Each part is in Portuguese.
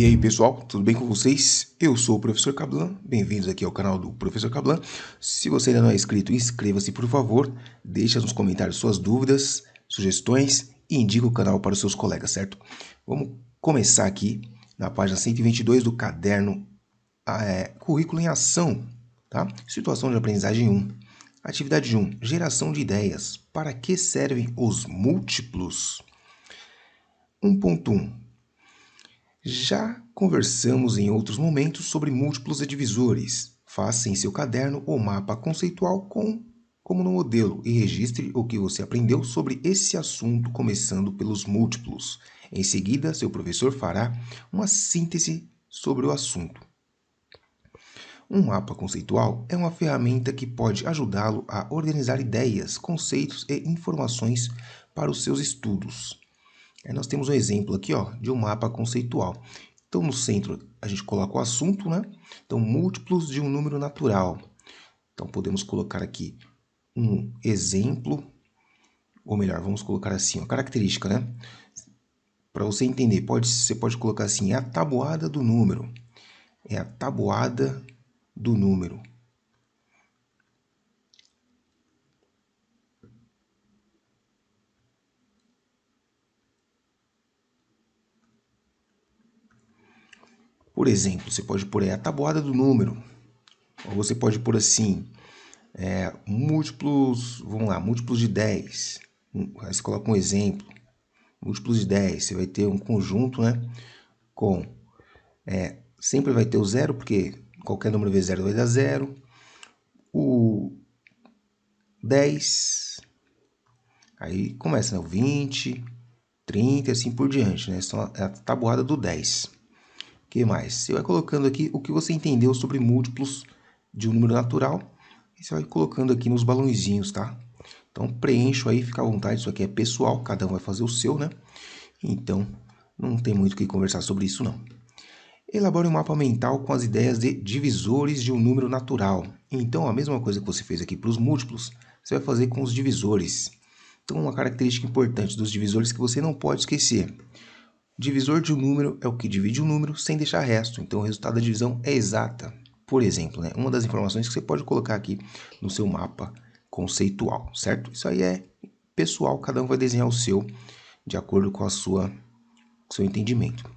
E aí pessoal, tudo bem com vocês? Eu sou o Professor Kablan, bem-vindos aqui ao canal do Professor Kablan. Se você ainda não é inscrito, inscreva-se por favor, deixa nos comentários suas dúvidas, sugestões e indique o canal para os seus colegas, certo? Vamos começar aqui na página 122 do caderno Currículo em Ação, tá? Situação de aprendizagem 1. Atividade 1, geração de ideias. Para que servem os múltiplos? 1.1. Já conversamos em outros momentos sobre múltiplos e divisores. Faça em seu caderno o mapa conceitual como no modelo e registre o que você aprendeu sobre esse assunto, começando pelos múltiplos. Em seguida, seu professor fará uma síntese sobre o assunto. Um mapa conceitual é uma ferramenta que pode ajudá-lo a organizar ideias, conceitos e informações para os seus estudos. Aí nós temos um exemplo aqui, de um mapa conceitual. Então, no centro, a gente coloca o assunto, né? Então, múltiplos de um número natural. Então, podemos colocar aqui um exemplo, ou melhor, vamos colocar assim, uma característica, né? Para você entender, você pode colocar assim, é a tabuada do número. É a tabuada do número. Por exemplo, você pode pôr a tabuada do número. Ou você pode pôr assim, múltiplos, vamos lá, múltiplos de 10. Aí você coloca um exemplo. Múltiplos de 10, você vai ter um conjunto, né? Com, sempre vai ter o zero, porque qualquer número vezes zero vai dar zero. O 10, aí começa, né? O 20, 30 e assim por diante, né? Essa é a tabuada do 10. O que mais? Você vai colocando aqui o que você entendeu sobre múltiplos de um número natural e você vai colocando aqui nos balãozinhos, tá? Então preencho aí, fica à vontade, isso aqui é pessoal, cada um vai fazer o seu, né? Então não tem muito o que conversar sobre isso não. Elabore um mapa mental com as ideias de divisores de um número natural. Então a mesma coisa que você fez aqui para os múltiplos, você vai fazer com os divisores. Então uma característica importante dos divisores que você não pode esquecer. Divisor de um número é o que divide um número sem deixar resto. Então o resultado da divisão é exata. Por exemplo, né? Uma das informações que você pode colocar aqui no seu mapa conceitual, certo? Isso aí é pessoal, cada um vai desenhar o seu de acordo com seu entendimento.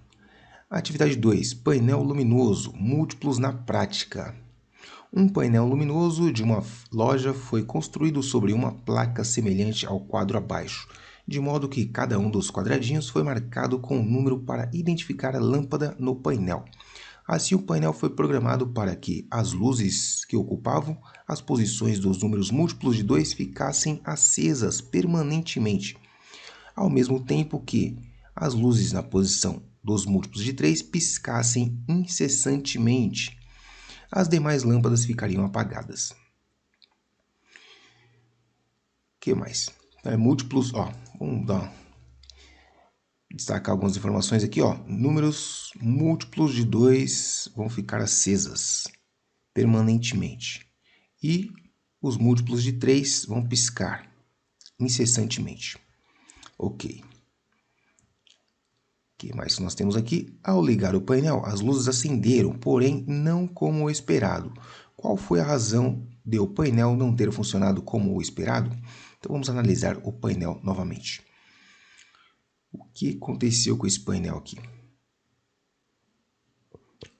Atividade 2. Painel luminoso, múltiplos na prática. Um painel luminoso de uma loja foi construído sobre uma placa semelhante ao quadro abaixo, de modo que cada um dos quadradinhos foi marcado com um número para identificar a lâmpada no painel. Assim, o painel foi programado para que as luzes que ocupavam as posições dos números múltiplos de 2 ficassem acesas permanentemente, ao mesmo tempo que as luzes na posição dos múltiplos de 3 piscassem incessantemente. As demais lâmpadas ficariam apagadas. O que mais? Múltiplos, vamos destacar algumas informações aqui, números múltiplos de 2 vão ficar acesas permanentemente. E os múltiplos de 3 vão piscar incessantemente. Ok. O que mais nós temos aqui? Ao ligar o painel, as luzes acenderam, porém não como o esperado. Qual foi a razão de o painel não ter funcionado como o esperado? Então vamos analisar o painel novamente. O que aconteceu com esse painel aqui?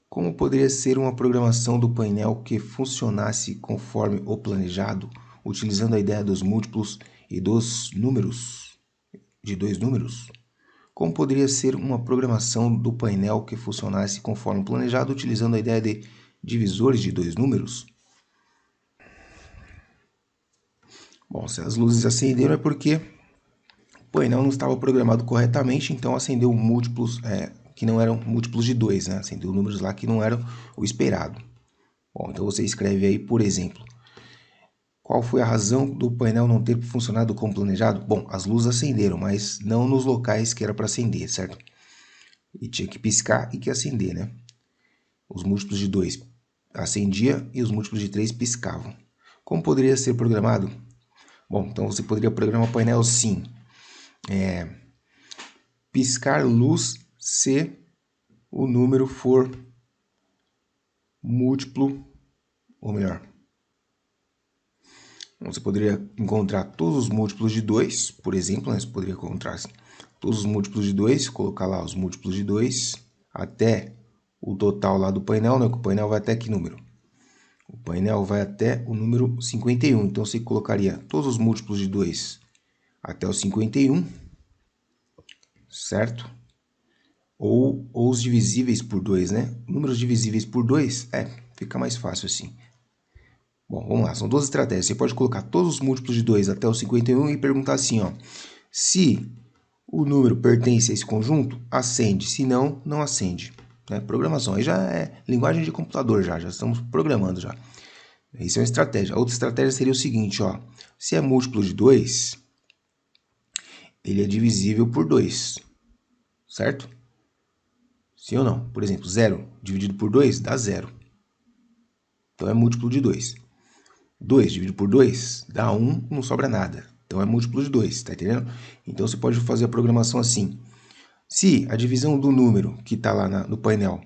Como poderia ser uma programação do painel que funcionasse conforme o planejado, utilizando a ideia dos múltiplos e dos números, de dois números? Como poderia ser uma programação do painel que funcionasse conforme planejado, utilizando a ideia de divisores de dois números? Bom, se as luzes acenderam é porque o painel não estava programado corretamente, então acendeu múltiplos que não eram múltiplos de 2, né? Acendeu números lá que não eram o esperado. Bom, então você escreve aí, por exemplo, qual foi a razão do painel não ter funcionado como planejado? Bom, as luzes acenderam, mas não nos locais que era para acender, certo? E tinha que piscar e que acender, né? Os múltiplos de 2 acendia e os múltiplos de 3 piscavam. Como poderia ser programado? Bom, então você poderia programar o painel assim. Piscar luz se o número for múltiplo, ou melhor, você poderia encontrar todos os múltiplos de 2, por exemplo, né? Você poderia encontrar assim, todos os múltiplos de 2, colocar lá os múltiplos de 2 até o total lá do painel, né? Que o painel vai até que número? O painel vai até o número 51. Então, você colocaria todos os múltiplos de 2 até o 51, certo? Ou os divisíveis por 2, né? Números divisíveis por 2, fica mais fácil assim. Bom, vamos lá, são duas estratégias. Você pode colocar todos os múltiplos de 2 até o 51 e perguntar assim, ó. Se o número pertence a esse conjunto, acende. Se não, não acende. Né? Programação, aí já é linguagem de computador já estamos programando já. Isso é uma estratégia. A outra estratégia seria o seguinte, ó. Se é múltiplo de 2, ele é divisível por 2, certo? Sim ou não? Por exemplo, 0 dividido por 2 dá 0. Então é múltiplo de 2. 2 dividido por 2 dá 1, não sobra nada. Então é múltiplo de 2, tá entendendo? Então você pode fazer a programação assim. Se a divisão do número que está lá no painel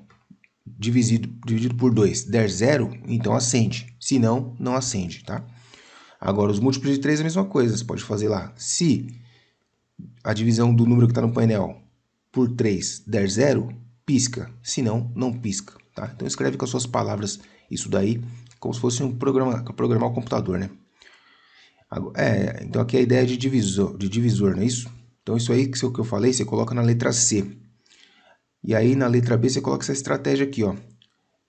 dividido por 2 der 0, então acende. Se não, não acende, tá? Agora, os múltiplos de 3 é a mesma coisa. Você pode fazer lá. Se a divisão do número que está no painel por 3 der 0, pisca. Se não, não pisca, tá? Então escreve com as suas palavras isso daí, como se fosse programar o computador, né? Então aqui é a ideia de divisor, não é isso? Então isso aí que eu falei, você coloca na letra C. E aí na letra B você coloca essa estratégia aqui, ó.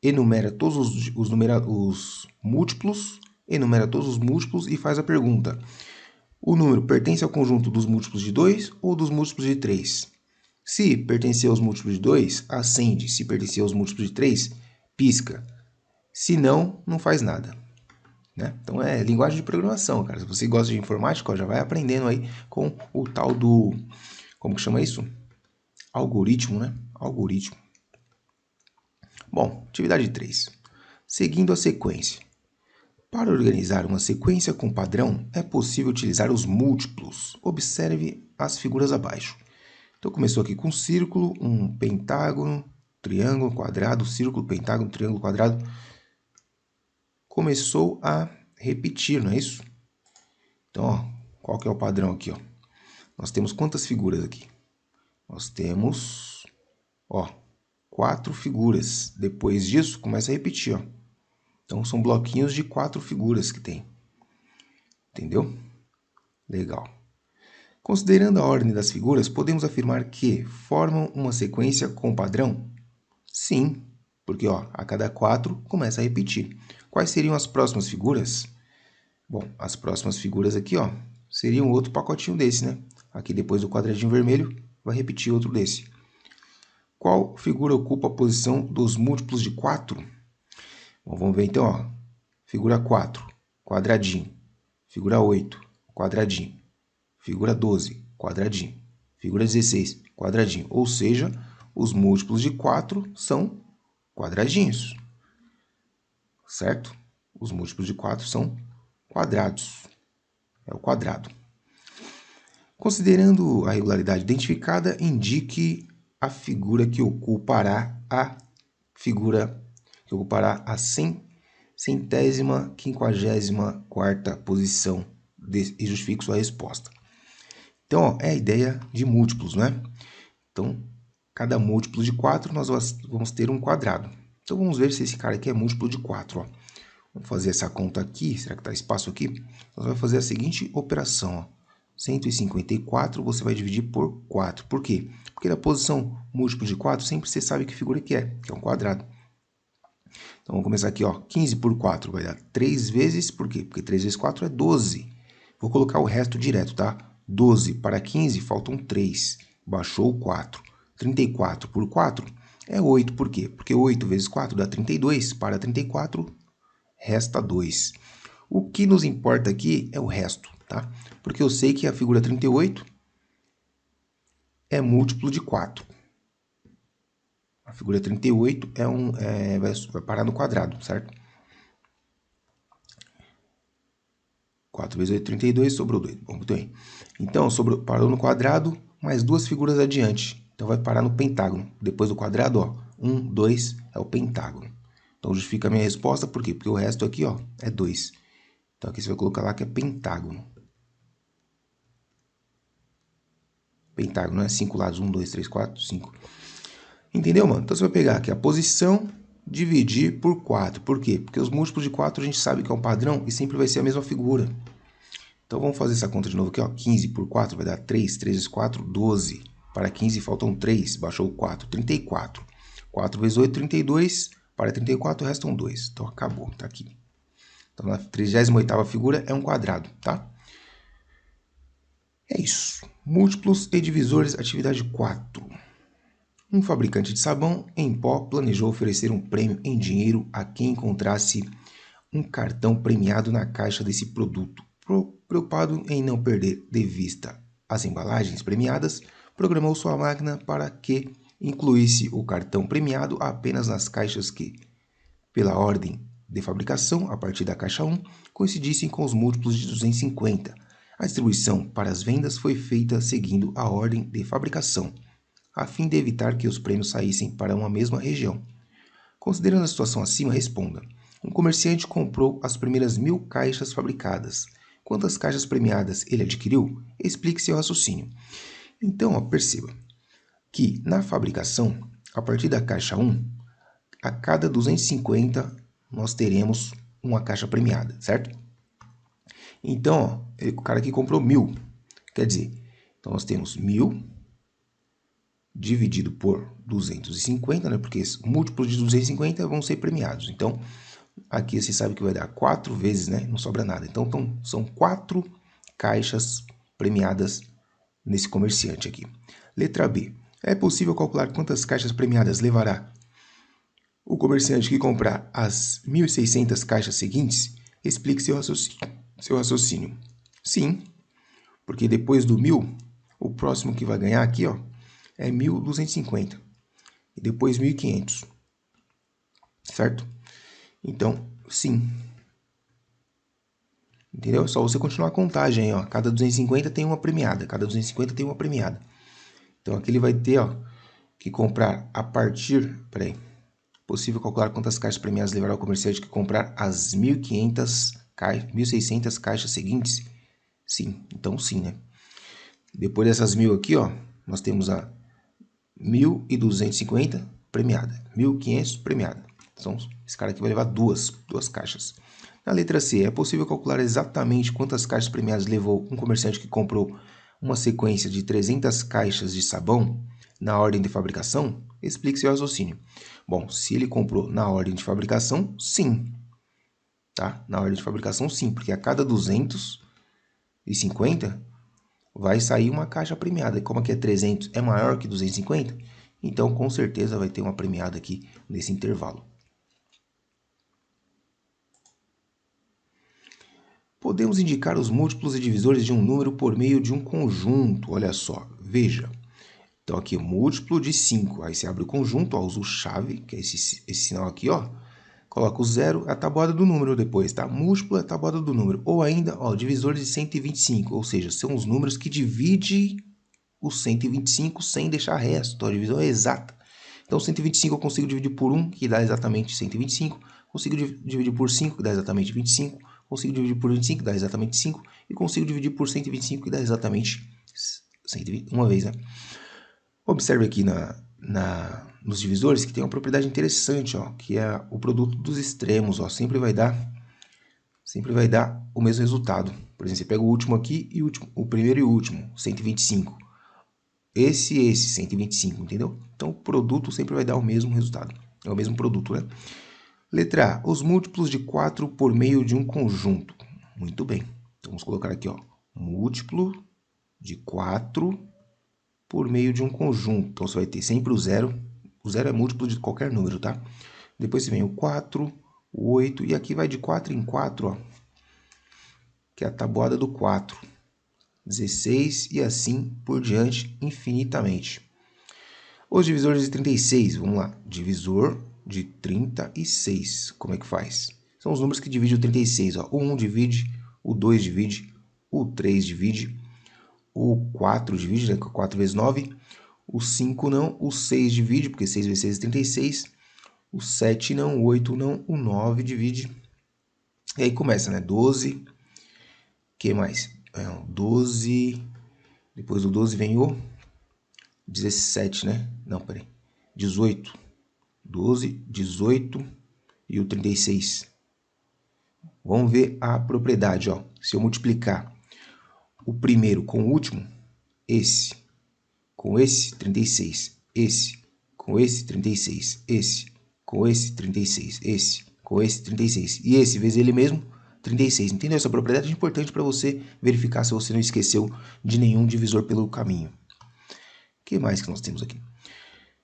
Enumera todos os múltiplos, enumera todos os múltiplos e faz a pergunta. O número pertence ao conjunto dos múltiplos de 2 ou dos múltiplos de 3? Se pertencer aos múltiplos de 2, acende. Se pertencer aos múltiplos de 3, pisca. Se não, não faz nada. Né? Então é linguagem de programação, cara. Se você gosta de informática, ó, já vai aprendendo aí com o tal do... Como que chama isso? Algoritmo, né? Algoritmo. Bom, atividade 3. Seguindo a sequência. Para organizar uma sequência com padrão, é possível utilizar os múltiplos. Observe as figuras abaixo. Então, começou aqui com um círculo, um pentágono, triângulo, quadrado, círculo, pentágono, triângulo, quadrado. Começou a repetir, não é isso? Então, ó, qual que é o padrão aqui? Ó? Nós temos quantas figuras aqui? Nós temos, ó, 4 figuras. Depois disso, começa a repetir, ó. Então, são bloquinhos de 4 figuras que tem. Entendeu? Legal. Considerando a ordem das figuras, podemos afirmar que formam uma sequência com padrão? Sim, porque ó, a cada 4 começa a repetir. Quais seriam as próximas figuras? Bom, as próximas figuras aqui, ó, seriam outro pacotinho desse, né? Aqui depois do quadradinho vermelho, vai repetir outro desse. Qual figura ocupa a posição dos múltiplos de 4? Bom, vamos ver então, ó. Figura 4, quadradinho. Figura 8, quadradinho. Figura 12, quadradinho. Figura 16, quadradinho. Ou seja, os múltiplos de 4 são quadradinhos. Certo? Os múltiplos de 4 são quadrados. É o quadrado. Considerando a regularidade identificada, indique a figura que ocupará a centésima quinquagésima quarta posição e justifique sua resposta. Então, ó, é a ideia de múltiplos, né? Então, cada múltiplo de 4, nós vamos ter um quadrado. Então, vamos ver se esse cara aqui é múltiplo de 4, ó. Vamos fazer essa conta aqui. Será que está espaço aqui? Nós vamos fazer a seguinte operação, ó. 154 você vai dividir por 4. Por quê? Porque na posição múltiplo de 4, sempre você sabe que figura que é um quadrado. Então, vamos começar aqui, ó. 15 por 4 vai dar 3 vezes, por quê? Porque 3 vezes 4 é 12. Vou colocar o resto direto, tá? 12 para 15, faltam 3. Baixou 4. 34 por 4 é 8. Por quê? Porque 8 vezes 4 dá 32. Para 34, resta 2. O que nos importa aqui é o resto, tá? Porque eu sei que a figura 38 é múltiplo de 4. A figura 38 vai parar no quadrado, certo? 4 vezes 8, 32, sobrou 2. Bom, muito bem. Então, parou no quadrado, mais 2 figuras adiante. Então, vai parar no pentágono. Depois do quadrado, ó, 1, 2 é o pentágono. Então justifica a minha resposta, por quê? Porque o resto aqui, ó, é 2. Então aqui você vai colocar lá que é pentágono. Pentágono é 5 lados, 1, 2, 3, 4, 5. Entendeu, mano? Então você vai pegar aqui a posição, dividir por 4. Por quê? Porque os múltiplos de 4 a gente sabe que é um padrão e sempre vai ser a mesma figura. Então vamos fazer essa conta de novo aqui, ó. 15 por 4 vai dar 3, 3 vezes 4, 12. Para 15 faltam 3, baixou o 4, 34. 4 vezes 8, 32. Para 34 restam 2. Então acabou, tá aqui. Então na 38ª figura é um quadrado, tá? É isso. Múltiplos e divisores, atividade 4. Um fabricante de sabão em pó planejou oferecer um prêmio em dinheiro a quem encontrasse um cartão premiado na caixa desse produto. Preocupado em não perder de vista as embalagens premiadas, programou sua máquina para que incluísse o cartão premiado apenas nas caixas que, pela ordem de fabricação, a partir da caixa 1, coincidissem com os múltiplos de 250. A distribuição para as vendas foi feita seguindo a ordem de fabricação, a fim de evitar que os prêmios saíssem para uma mesma região. Considerando a situação acima, responda. Um comerciante comprou as primeiras 1000 caixas fabricadas. Quantas caixas premiadas ele adquiriu? Explique seu raciocínio. Então, ó, perceba que na fabricação, a partir da caixa 1, a cada 250 nós teremos uma caixa premiada, certo? Então, ó, o cara aqui comprou 1000. Quer dizer, então nós temos 1000 dividido por 250, né? Porque múltiplos de 250 vão ser premiados. Então, aqui você sabe que vai dar 4 vezes, né? Não sobra nada. Então, são 4 caixas premiadas nesse comerciante aqui. Letra B. É possível calcular quantas caixas premiadas levará o comerciante que comprar as 1.600 caixas seguintes? Explique seu raciocínio. Sim, porque depois do 1000, o próximo que vai ganhar aqui, ó, é 1.250. E depois 1.500. Certo? Então, sim. Entendeu? É só você continuar a contagem aí, ó. Cada 250 tem uma premiada. Cada 250 tem uma premiada. Então, aqui ele vai ter, ó, que comprar a partir... Peraí. Possível calcular quantas caixas premiadas levará o comerciante que comprar as 1.600 caixas seguintes? Sim. Então, sim, né? Depois dessas 1000 aqui, ó, nós temos a 1.250 premiada. 1.500 premiada. Então, esse cara aqui vai levar duas caixas. Na letra C, é possível calcular exatamente quantas caixas premiadas levou um comerciante que comprou uma sequência de 300 caixas de sabão na ordem de fabricação? Explique seu raciocínio. Bom, se ele comprou na ordem de fabricação, sim. Tá? Na ordem de fabricação, sim, porque a cada 250 vai sair uma caixa premiada. E como aqui é 300 é maior que 250, então com certeza vai ter uma premiada aqui nesse intervalo. Podemos indicar os múltiplos e divisores de um número por meio de um conjunto. Olha só, veja. Então aqui múltiplo de 5. Aí você abre o conjunto, ó, usa o chave, que é esse sinal aqui, ó. Coloca o 0, a tabuada do número depois, tá? Múltiplo é a tabuada do número. Ou ainda, ó, divisores de 125. Ou seja, são os números que dividem o 125 sem deixar resto. Então a divisão é exata. Então 125 eu consigo dividir por 1, que dá exatamente 125. Consigo dividir por 5, que dá exatamente 25. Consigo dividir por 25, que dá exatamente 5. E consigo dividir por 125, que dá exatamente 120, uma vez, né? Observe aqui nos divisores que tem uma propriedade interessante, ó, que é o produto dos extremos, ó, sempre vai dar o mesmo resultado. Por exemplo, você pega o último aqui e o primeiro e o último, 125. Esse e esse, 125, entendeu? Então, o produto sempre vai dar o mesmo resultado. É o mesmo produto, né? Letra A. Os múltiplos de 4 por meio de um conjunto. Muito bem. Então, vamos colocar aqui, ó. Múltiplo de 4 por meio de um conjunto. Então, você vai ter sempre o zero. O zero é múltiplo de qualquer número, tá? Depois você vem o 4, o 8. E aqui vai de 4 em 4, ó. Que é a tabuada do 4. 16 e assim por diante infinitamente. Os divisores de 36, vamos lá. Divisor de 36, como é que faz? São os números que dividem o 36, ó. O 1 divide, o 2 divide, o 3 divide, o 4 divide, né? 4 vezes 9. O 5 não, o 6 divide, porque 6 vezes 6 é 36. O 7 não, o 8 não, o 9 divide. E aí começa, né? 12. O que mais? 12. Depois do 12 vem o 17, né? Não, peraí. 18. 12, 18 e o 36. Vamos ver a propriedade, ó. Se eu multiplicar o primeiro com o último, esse, com esse, 36. Esse, com esse, 36. Esse, com esse, 36. Esse, com esse, 36. E esse vezes ele mesmo, 36. Entendeu? Essa propriedade é importante para você verificar se você não esqueceu de nenhum divisor pelo caminho. O que mais que nós temos aqui?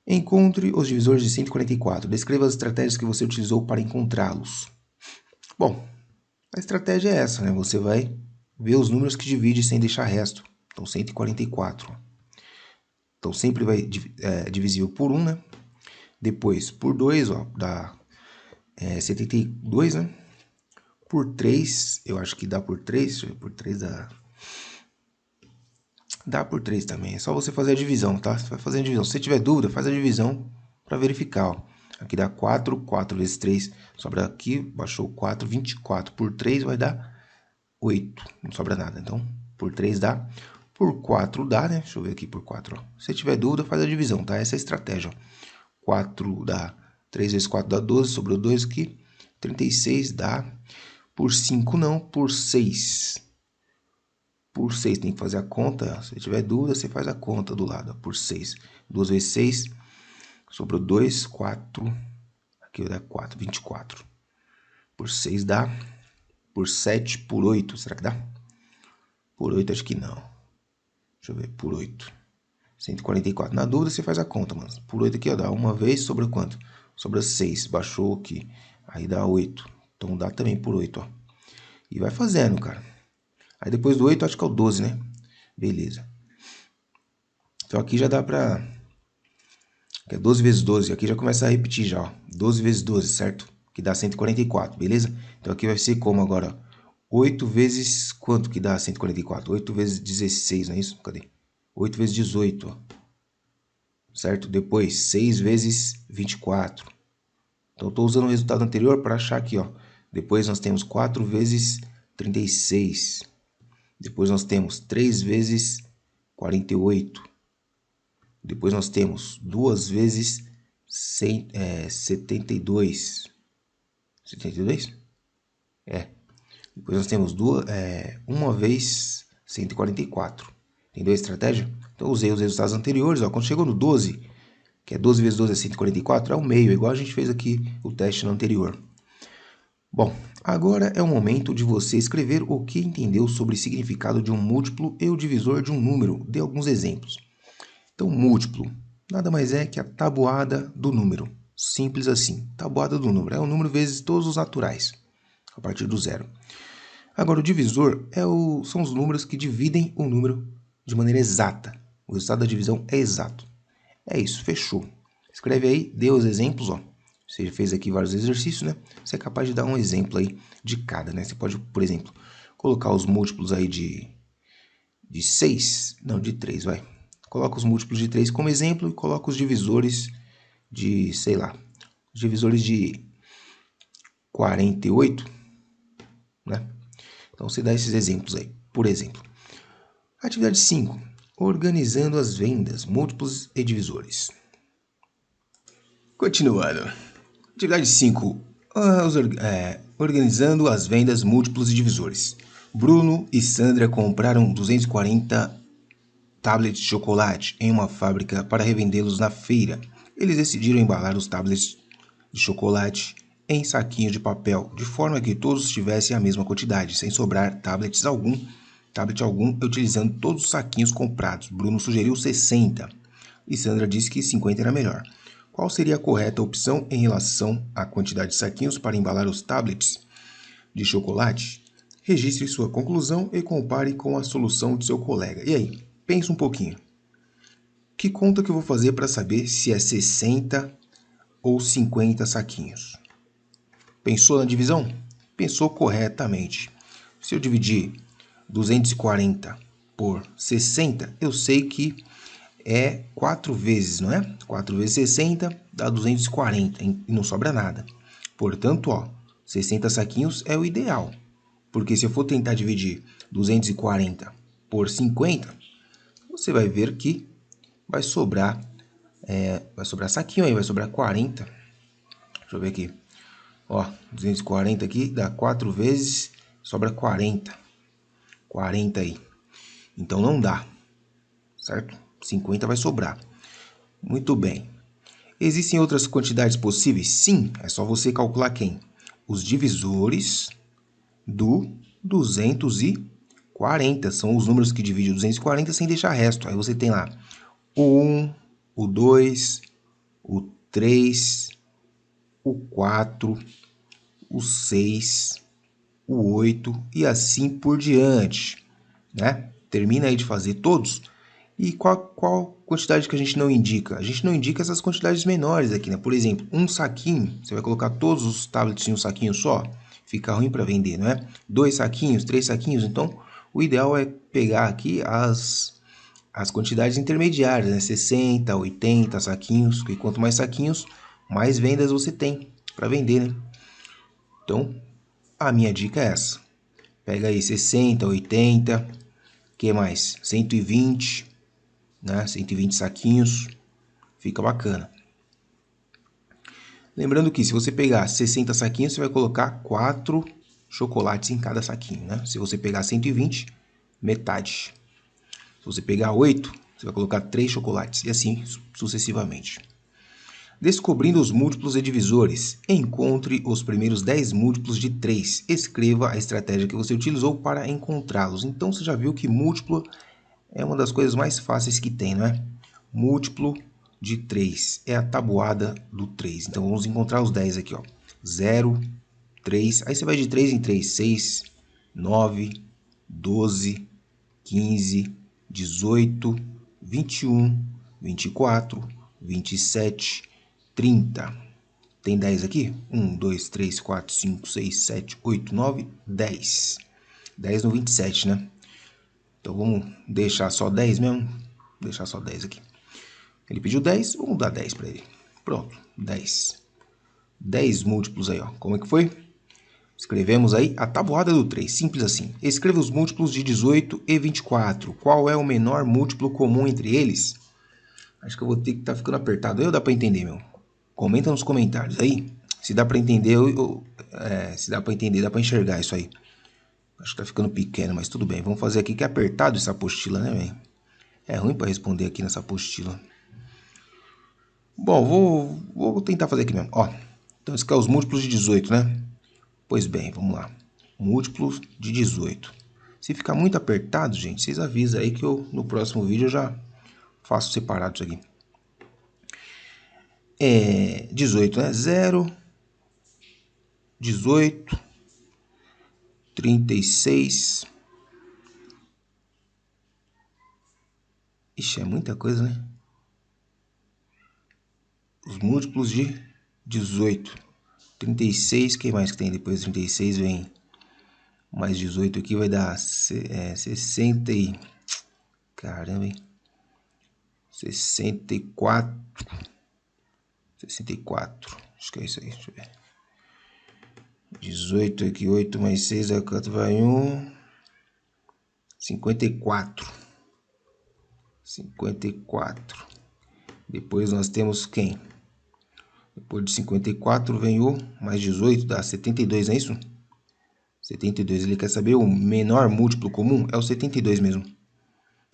Encontre os divisores de 144. Descreva as estratégias que você utilizou para encontrá-los. Bom, a estratégia é essa, né? Você vai ver os números que divide sem deixar resto. Então, 144. Então, sempre vai divisível por 1, né? Depois, por 2, ó, dá 72, né? Por 3, eu acho que dá por 3. Deixa eu ver, por 3 dá... Dá por 3 também. É só você fazer a divisão, tá? Você vai fazer a divisão. Se você tiver dúvida, faz a divisão para verificar, ó. Aqui dá 4. 4 vezes 3 sobra aqui. Baixou 4. 24 por 3 vai dar 8. Não sobra nada. Então, por 3 dá. Por 4 dá, né? Deixa eu ver aqui por 4, ó. Se tiver dúvida, faz a divisão, tá? Essa é a estratégia, ó. 4 dá... 3 vezes 4 dá 12. Sobrou 2 aqui. 36 dá. Por 5 não. Por 6... Por 6 tem que fazer a conta. Se tiver dúvida, você faz a conta do lado. Por 6. 2 vezes 6. Sobrou 2, 4. Aqui vai dar 4, 24. Por 6 dá. Por 7, por 8. Será que dá? Por 8 acho que não. Deixa eu ver. Por 8. 144. Na dúvida, você faz a conta, mano. Por 8 aqui, ó. Dá uma vez. Sobra quanto? Sobra 6. Baixou aqui. Aí dá 8. Então dá também por 8, ó. E vai fazendo, cara. Aí depois do 8, acho que é o 12, né? Beleza. Então aqui já dá pra... Que é 12 vezes 12. Aqui já começa a repetir já, ó. 12 vezes 12, certo? Que dá 144, beleza? Então aqui vai ser como agora? 8 vezes... Quanto que dá 144? 8 vezes 16, não é isso? Cadê? 8 vezes 18, ó. Certo? Depois, 6 vezes 24. Então eu tô usando o resultado anterior para achar aqui, ó. Depois nós temos 4 vezes 36. Depois nós temos 3 vezes 48. Depois nós temos 2 vezes 72. 72? É. Depois nós temos uma vez 144. Entendeu a estratégia? Então eu usei os resultados anteriores. Ó. Quando chegou no 12, que é 12 vezes 12 é 144, é o meio, igual a gente fez aqui o teste no anterior. Bom, agora é o momento de você escrever o que entendeu sobre o significado de um múltiplo e o divisor de um número. Dê alguns exemplos. Então, múltiplo nada mais é que a tabuada do número. Simples assim. Tabuada do número é o número vezes todos os naturais, a partir do zero. Agora, o divisor são os números que dividem o número de maneira exata. O resultado da divisão é exato. É isso, fechou. Escreve aí, dê os exemplos, ó. Você fez aqui vários exercícios, né? Você é capaz de dar um exemplo aí de cada, né? Você pode, por exemplo, colocar os múltiplos aí de 6, não, de 3, vai. Coloca os múltiplos de 3 como exemplo e coloca os divisores de, sei lá, os divisores de 48, né? Então, você dá esses exemplos aí. Por exemplo, atividade 5, organizando as vendas, múltiplos e divisores. Continuando. Atividade 5. Organizando as vendas, múltiplos e divisores. Bruno e Sandra compraram 240 tablets de chocolate em uma fábrica para revendê-los na feira. Eles decidiram embalar os tablets de chocolate em saquinhos de papel, de forma que todos tivessem a mesma quantidade, sem sobrar tablet algum, utilizando todos os saquinhos comprados. Bruno sugeriu 60 e Sandra disse que 50 era melhor. Qual seria a correta opção em relação à quantidade de saquinhos para embalar os tablets de chocolate? Registre sua conclusão e compare com a solução de seu colega. E aí, pensa um pouquinho. Que conta que eu vou fazer para saber se é 60 ou 50 saquinhos? Pensou na divisão? Pensou corretamente. Se eu dividir 240 por 60, eu sei que é 4 vezes, não é? 4 vezes 60 dá 240 e não sobra nada. Portanto, ó, 60 saquinhos é o ideal. Porque se eu for tentar dividir 240 por 50, você vai ver que vai sobrar saquinho aí, vai sobrar 40. Deixa eu ver aqui. Ó, 240 aqui dá 4 vezes, sobra 40. 40 aí. Então não dá, certo? 50 vai sobrar. Muito bem. Existem outras quantidades possíveis? Sim, é só você calcular quem? Os divisores do 240. São os números que dividem o 240 sem deixar resto. Aí você tem lá o 1, o 2, o 3, o 4, o 6, o 8 e assim por diante, né? Termina aí de fazer todos. E qual quantidade que a gente não indica? A gente não indica essas quantidades menores aqui, né? Por exemplo, um saquinho, você vai colocar todos os tablets em um saquinho só, fica ruim para vender, não é? 2 saquinhos, 3 saquinhos, então o ideal é pegar aqui as quantidades intermediárias, né? 60, 80 saquinhos, e quanto mais saquinhos, mais vendas você tem para vender, né? Então, a minha dica é essa. Pega aí 60, 80, que mais? 120, né? 120 saquinhos, fica bacana. Lembrando que se você pegar 60 saquinhos, você vai colocar 4 chocolates em cada saquinho, né? Se você pegar 120, metade. Se você pegar 8, você vai colocar 3 chocolates e assim sucessivamente. Descobrindo os múltiplos e divisores. Encontre os primeiros 10 múltiplos de 3. Escreva a estratégia que você utilizou para encontrá-los. Então, você já viu que múltiplo é uma das coisas mais fáceis que tem, não é? Múltiplo de 3 é a tabuada do 3. Então, vamos encontrar os 10 aqui, ó. 0, 3, aí você vai de 3 em 3. 6, 9, 12, 15, 18, 21, 24, 27, 30. Tem 10 aqui? 1, 2, 3, 4, 5, 6, 7, 8, 9, 10. 10 no 27, né? Então vamos deixar só 10 mesmo? Deixar só 10 aqui. Ele pediu 10, vamos dar 10 para ele. Pronto, 10. 10 múltiplos aí, ó. Como é que foi? Escrevemos aí a tabuada do 3, simples assim. Escreva os múltiplos de 18 e 24. Qual é o menor múltiplo comum entre eles? Acho que eu vou ter que estar ficando apertado. Aí dá para entender, meu? Comenta nos comentários aí. Se dá para entender, se dá para entender, dá para enxergar isso aí. Acho que tá ficando pequeno, mas tudo bem. Vamos fazer aqui que é apertado essa apostila, né, velho? É ruim para responder aqui nessa apostila. Bom, vou tentar fazer aqui mesmo. Ó, então esse aqui é os múltiplos de 18, né? Pois bem, vamos lá. Múltiplos de 18. Se ficar muito apertado, gente, vocês avisam aí que eu no próximo vídeo eu já faço separado isso aqui. 18, né? 0, 18, 36. Ixi, é muita coisa, né? Os múltiplos de 18. 36, quem mais que tem depois de 36? Vem mais 18 aqui, vai dar 60 e... Caramba, hein? 64. 64. Acho que é isso aí, deixa eu ver. 18 aqui, 8 mais 6, a quanto vai 1? 54. 54. Depois nós temos quem? Depois de 54 vem o mais 18, dá 72, não é isso? 72, ele quer saber o menor múltiplo comum? É o 72 mesmo.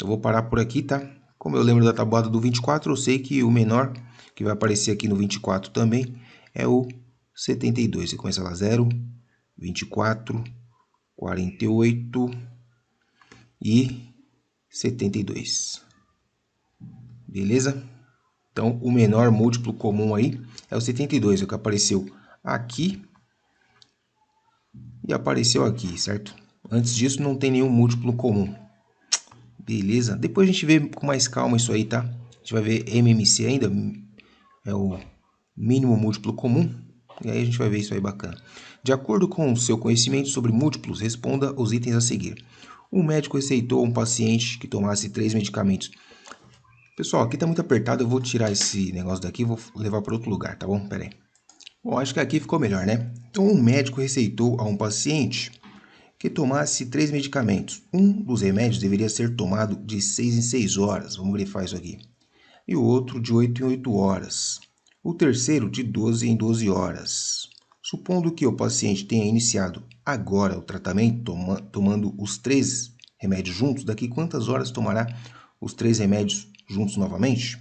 Eu vou parar por aqui, tá? Como eu lembro da tabuada do 24, eu sei que o menor que vai aparecer aqui no 24 também é o 72. Você começa lá 0, 24, 48 e 72. Beleza? Então, o menor múltiplo comum aí é o 72, é o que apareceu aqui e apareceu aqui, certo? Antes disso, não tem nenhum múltiplo comum. Beleza? Depois a gente vê com mais calma isso aí, tá? A gente vai ver MMC ainda, é o mínimo múltiplo comum, e aí a gente vai ver isso aí bacana. De acordo com o seu conhecimento sobre múltiplos, responda os itens a seguir. Um médico receitou a um paciente que tomasse 3 medicamentos. Pessoal, aqui tá muito apertado, eu vou tirar esse negócio daqui e vou levar para outro lugar, tá bom? Pera aí. Bom, acho que aqui ficou melhor, né? Então, um médico receitou a um paciente que tomasse 3 medicamentos. Um dos remédios deveria ser tomado de 6 em 6 horas, vamos grifar isso aqui. E o outro de 8 em 8 horas. O terceiro de 12 em 12 horas. Supondo que o paciente tenha iniciado agora o tratamento, tomando os 3 remédios juntos, daqui quantas horas tomará os 3 remédios juntos novamente?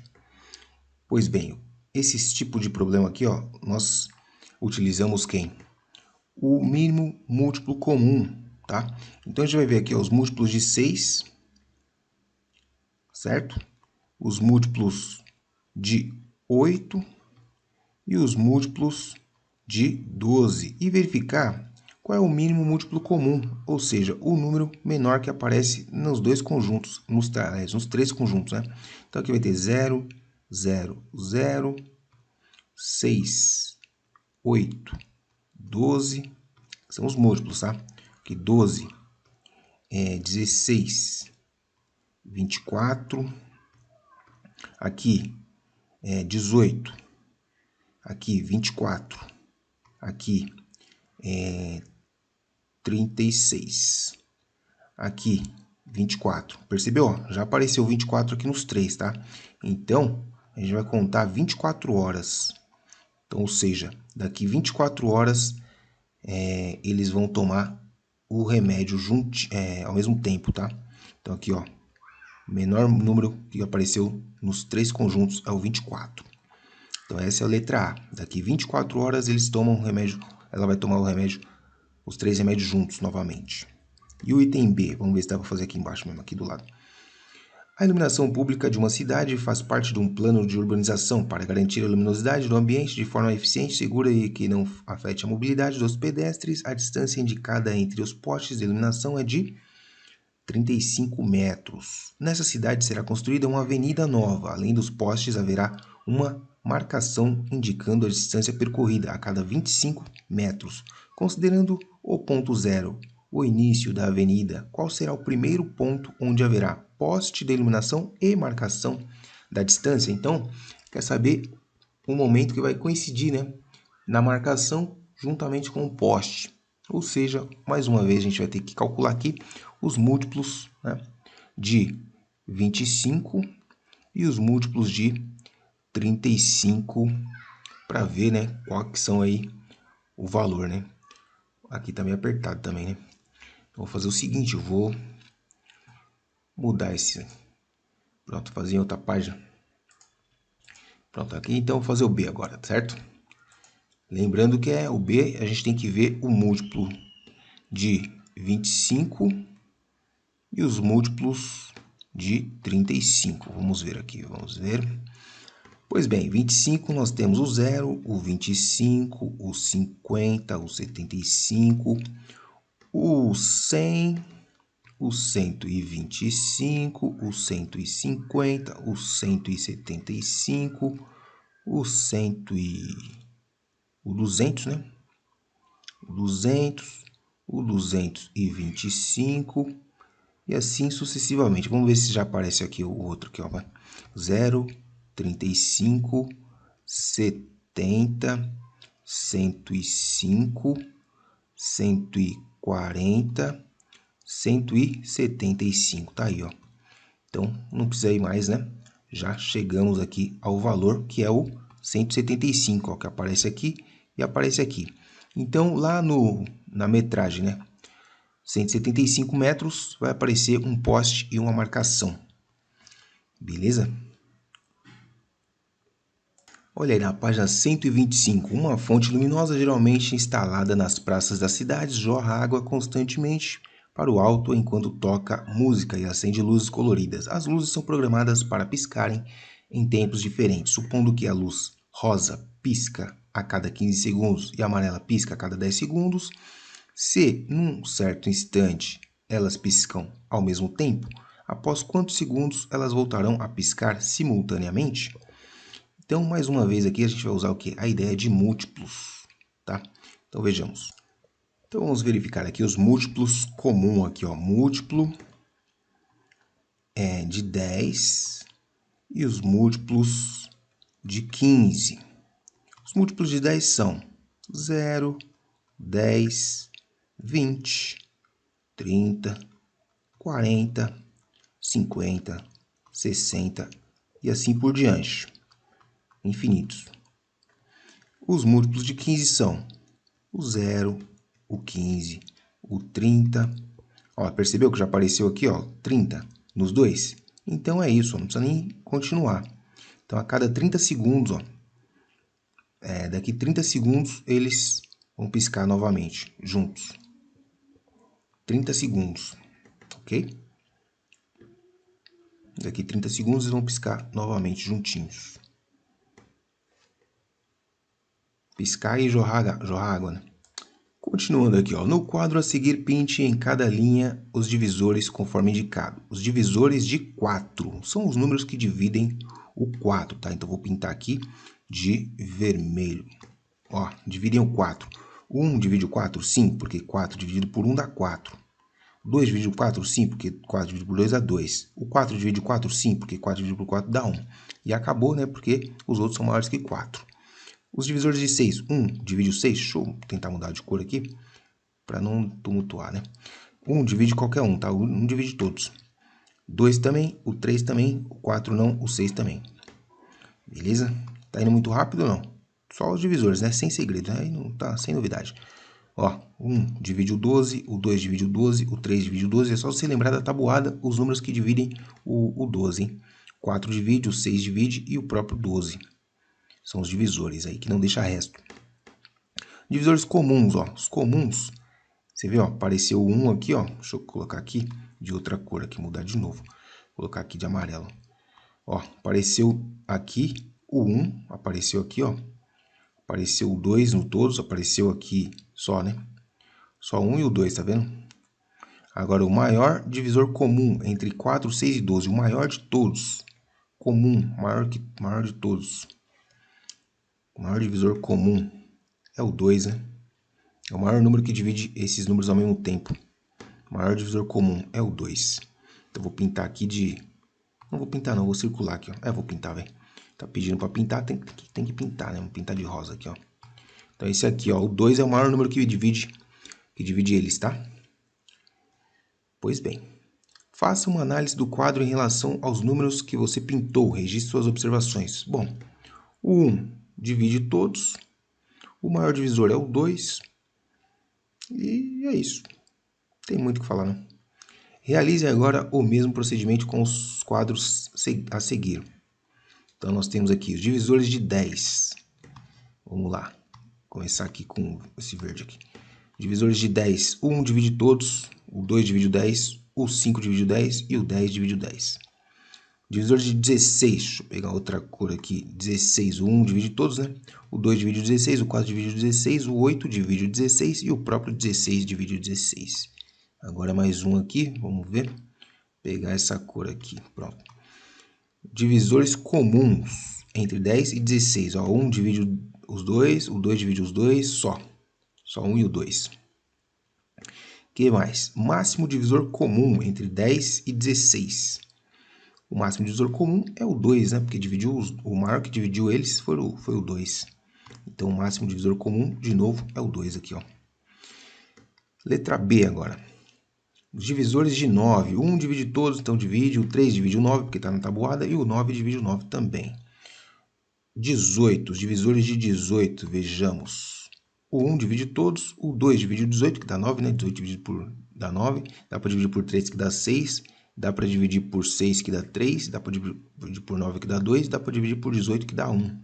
Pois bem, esse tipo de problema aqui, ó, nós utilizamos quem? O mínimo múltiplo comum, tá? Então a gente vai ver aqui ó, os múltiplos de 6, certo? Os múltiplos de 8 e os múltiplos de 12 e verificar qual é o mínimo múltiplo comum, ou seja, o número menor que aparece nos dois conjuntos, nos 3 conjuntos, né? Então aqui vai ter 0, 0, 0, 6, 8, 12, são os múltiplos, tá? Aqui 12 é 16, 24, aqui é 18, aqui 24, aqui é 36, aqui 24. Percebeu? Já apareceu 24 aqui nos 3, tá? Então, a gente vai contar 24 horas. Então, ou seja, daqui 24 horas eles vão tomar o remédio ao mesmo tempo, tá? Então, aqui, ó, o menor número que apareceu nos 3 conjuntos é o 24. Então, essa é a letra A. Daqui 24 horas eles tomam o remédio, ela vai tomar o remédio, os 3 remédios juntos novamente. E o item B, vamos ver se dá para fazer aqui embaixo mesmo, aqui do lado. A iluminação pública de uma cidade faz parte de um plano de urbanização para garantir a luminosidade do ambiente de forma eficiente, segura e que não afete a mobilidade dos pedestres. A distância indicada entre os postes de iluminação é de 35 metros. Nessa cidade será construída uma avenida nova. Além dos postes, haverá uma marcação indicando a distância percorrida a cada 25 metros. Considerando o ponto zero, o início da avenida, qual será o primeiro ponto onde haverá poste de iluminação e marcação da distância? Então, quer saber o momento que vai coincidir, né, na marcação juntamente com o poste. Ou seja, mais uma vez a gente vai ter que calcular aqui os múltiplos, né, de 25 e os múltiplos de 35 para ver, né, qual que são aí o valor, né? Aqui tá meio apertado também, né? Então, vou fazer o seguinte, eu vou mudar esse. Pronto, fazer em outra página. Pronto, aqui então vou fazer o B agora, certo? Lembrando que o B, a gente tem que ver o múltiplo de 25 e os múltiplos de 35. Vamos ver aqui, vamos ver. Pois bem, 25 nós temos o 0, o 25, o 50, o 75, o 100, o 125, o 150, o 175, o 200, né? O 200, o 225 e assim sucessivamente. Vamos ver se já aparece aqui o outro aqui, ó. 0, 35, 70, 105, 140, 175. Tá aí, ó. Então, não precisa ir mais, né? Já chegamos aqui ao valor que é o 175, ó, que aparece aqui e aparece aqui. Então, lá na metragem, né? 175 metros, vai aparecer um poste e uma marcação. Beleza? Olha aí na página 125. Uma fonte luminosa geralmente instalada nas praças das cidades jorra água constantemente para o alto enquanto toca música e acende luzes coloridas. As luzes são programadas para piscarem em tempos diferentes, supondo que a luz rosa pisca a cada 15 segundos e a amarela pisca a cada 10 segundos. Se, num certo instante, elas piscam ao mesmo tempo, após quantos segundos elas voltarão a piscar simultaneamente? Então, mais uma vez aqui, a gente vai usar o quê? A ideia de múltiplos, tá? Então, vejamos. Então, vamos verificar aqui os múltiplos comum aqui, ó. Múltiplo de 10 e os múltiplos de 15. Os múltiplos de 10 são 0, 10, 20, 30, 40, 50, 60 e assim por diante. Infinitos. Os múltiplos de 15 são o 0, o 15, o 30. Ó, percebeu que já apareceu aqui, ó, 30 nos dois? Então é isso, ó, não precisa nem continuar. Então a cada 30 segundos, ó, daqui 30 segundos eles vão piscar novamente, juntos. 30 segundos, ok? Daqui 30 segundos eles vão piscar novamente juntinhos. Piscar e jorrar água, né? Continuando aqui, ó, no quadro a seguir, pinte em cada linha os divisores conforme indicado. Os divisores de 4 são os números que dividem o 4, tá? Então, vou pintar aqui de vermelho. Ó, dividem o 4. 1 divide o 4? Sim, porque 4 dividido por 1 dá 4. 2 divide o 4? Sim, porque 4 dividido por 2 dá 2. O 4 divide o 4? Sim, porque 4 dividido por 4 dá 1. E acabou, né? Porque os outros são maiores que 4. Os divisores de 6, 1 divide o 6, deixa eu tentar mudar de cor aqui, para não tumultuar, né? 1 divide qualquer um, tá? 1 divide todos. 2 também, o 3 também, o 4 não, o 6 também. Beleza? Tá indo muito rápido ou não? Só os divisores, né? Sem segredo, aí não tá, sem novidade. Ó, 1 divide o 12, o 2 divide o 12, o 3 divide o 12, é só você lembrar da tabuada, os números que dividem o 12, hein? 4 divide, o 6 divide e o próprio 12. São os divisores aí, que não deixa resto. Divisores comuns, ó. Os comuns, você vê, ó, apareceu o 1 aqui, ó. Deixa eu colocar aqui de outra cor aqui, mudar de novo. Vou colocar aqui de amarelo. Ó, apareceu aqui o 1, apareceu aqui, ó. Apareceu o 2 no todos, apareceu aqui só, né? Só 1 e o 2, tá vendo? Agora, o maior divisor comum entre 4, 6 e 12, o maior de todos. Comum, maior de todos. O maior divisor comum é o 2, né? É o maior número que divide esses números ao mesmo tempo. O maior divisor comum é o 2. Então, vou pintar aqui de... Não vou pintar não, vou circular aqui, ó. Vou pintar, velho. Tá pedindo pra pintar, tem que pintar, né? Vou pintar de rosa aqui, ó. Então, esse aqui, ó. O 2 é o maior número que divide eles, tá? Pois bem. Faça uma análise do quadro em relação aos números que você pintou. Registre suas observações. Bom, o 1 divide todos. O maior divisor é o 2. E é isso. Tem muito o que falar, né? Realize agora o mesmo procedimento com os quadros a seguir. Então, nós temos aqui os divisores de 10. Vamos lá. Começar aqui com esse verde aqui. Divisores de 10. O 1 divide todos. O 2 divide o 10. O 5 divide o 10. E o 10 divide o 10. Divisores de 16. Deixa eu pegar outra cor aqui. 16. O 1 divide todos, né? O 2 divide o 16. O 4 divide o 16. O 8 divide o 16. E o próprio 16 divide o 16. Agora mais um aqui. Vamos ver. Pegar essa cor aqui. Pronto. Divisores comuns entre 10 e 16. Ó, 1 divide os dois. O 2 divide os dois. Só 1 e o 2. O que mais? Máximo divisor comum entre 10 e 16. O máximo divisor comum é o 2, né? Porque dividiu o maior que dividiu eles foi o 2. Então, o máximo divisor comum, de novo, é o 2 aqui, ó. Letra B agora. Os divisores de 9. O 1 divide todos, então divide. O 3 divide o 9, porque está na tabuada. E o 9 divide o 9 também. 18. Os divisores de 18, vejamos. O 1 divide todos. O 2 divide o 18, que dá 9, né? 18 dividido dá 9. Dá para dividir por 3, que dá 6. Dá para dividir por 6, que dá 3. Dá para dividir por 9, que dá 2. Dá para dividir por 18, que dá 1.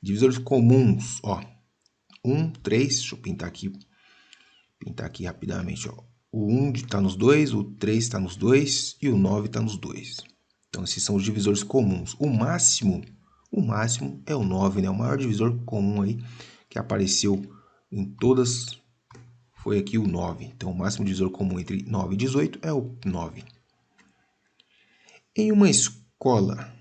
Divisores comuns, ó. 1, 3. Deixa eu pintar aqui rapidamente, ó. O 1 está nos dois, o 3 está nos dois e o 9 está nos dois. Então, esses são os divisores comuns. O máximo é o 9, né? O maior divisor comum aí que apareceu em todas foi aqui o 9. Então, o máximo divisor comum entre 9 e 18 é o 9. Em uma escola,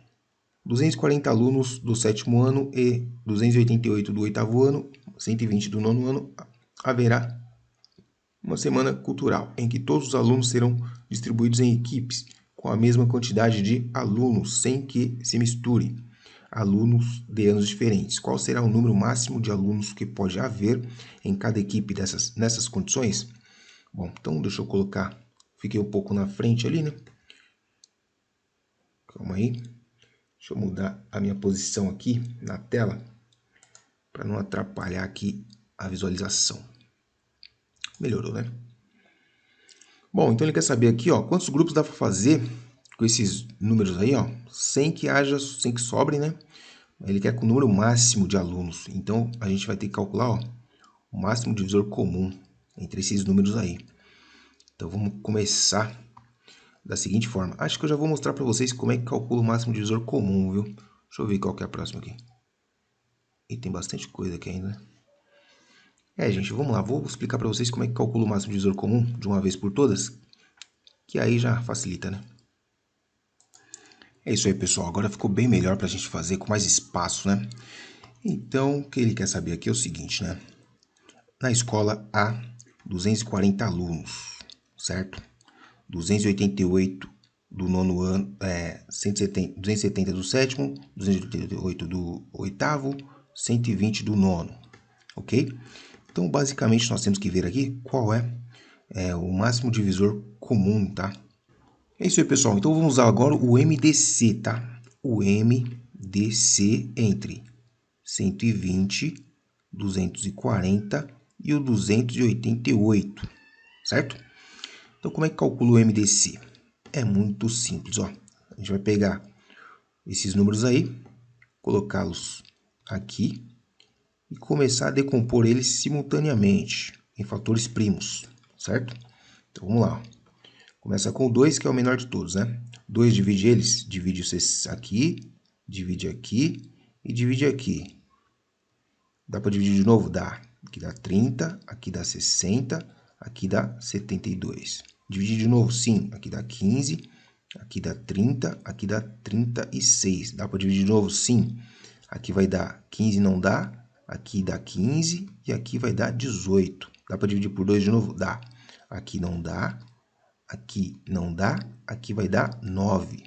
240 alunos do 7º ano e 288 do 8º ano, 120 do 9º ano, haverá uma semana cultural, em que todos os alunos serão distribuídos em equipes com a mesma quantidade de alunos, sem que se misture alunos de anos diferentes. Qual será o número máximo de alunos que pode haver em cada equipe nessas condições? Bom, então deixa eu colocar, fiquei um pouco na frente ali, né? Calma aí, deixa eu mudar a minha posição aqui na tela, para não atrapalhar aqui a visualização. Melhorou, né? Bom, então ele quer saber aqui, ó, quantos grupos dá para fazer com esses números aí, ó, sem que sobre, né? Ele quer com o número máximo de alunos. Então a gente vai ter que calcular, ó, o máximo divisor comum entre esses números aí. Então vamos começar da seguinte forma. Acho que eu já vou mostrar para vocês como é que calcula o máximo divisor comum, viu? Deixa eu ver qual que é a próxima aqui. E tem bastante coisa aqui ainda, né? Gente, vamos lá. Vou explicar para vocês como é que calcula o máximo divisor comum de uma vez por todas, que aí já facilita, né? É isso aí, pessoal. Agora ficou bem melhor para a gente fazer com mais espaço, né? Então, o que ele quer saber aqui é o seguinte, né? Na escola há 240 alunos, certo? 288 do nono ano, 270 do sétimo, 288 do oitavo, 120 do nono, ok? Então, basicamente, nós temos que ver aqui qual é o máximo divisor comum, tá? É isso aí, pessoal. Então, vamos usar agora o MDC, tá? O MDC entre 120, 240 e o 288, certo? Então, como é que calcula o MDC? É muito simples, ó. A gente vai pegar esses números aí, colocá-los aqui e começar a decompor eles simultaneamente em fatores primos, certo? Então, vamos lá. Começa com o 2, que é o menor de todos, né? 2 divide eles, divide aqui e divide aqui. Dá para dividir de novo? Dá. Aqui dá 30, aqui dá 60, aqui dá 72. Dividir de novo? Sim. Aqui dá 15, aqui dá 30, aqui dá 36. Dá para dividir de novo? Sim. Aqui vai dar 15, não dá. Aqui dá 15 e aqui vai dar 18. Dá para dividir por 2 de novo? Dá. Aqui não dá, aqui não dá, aqui vai dar 9.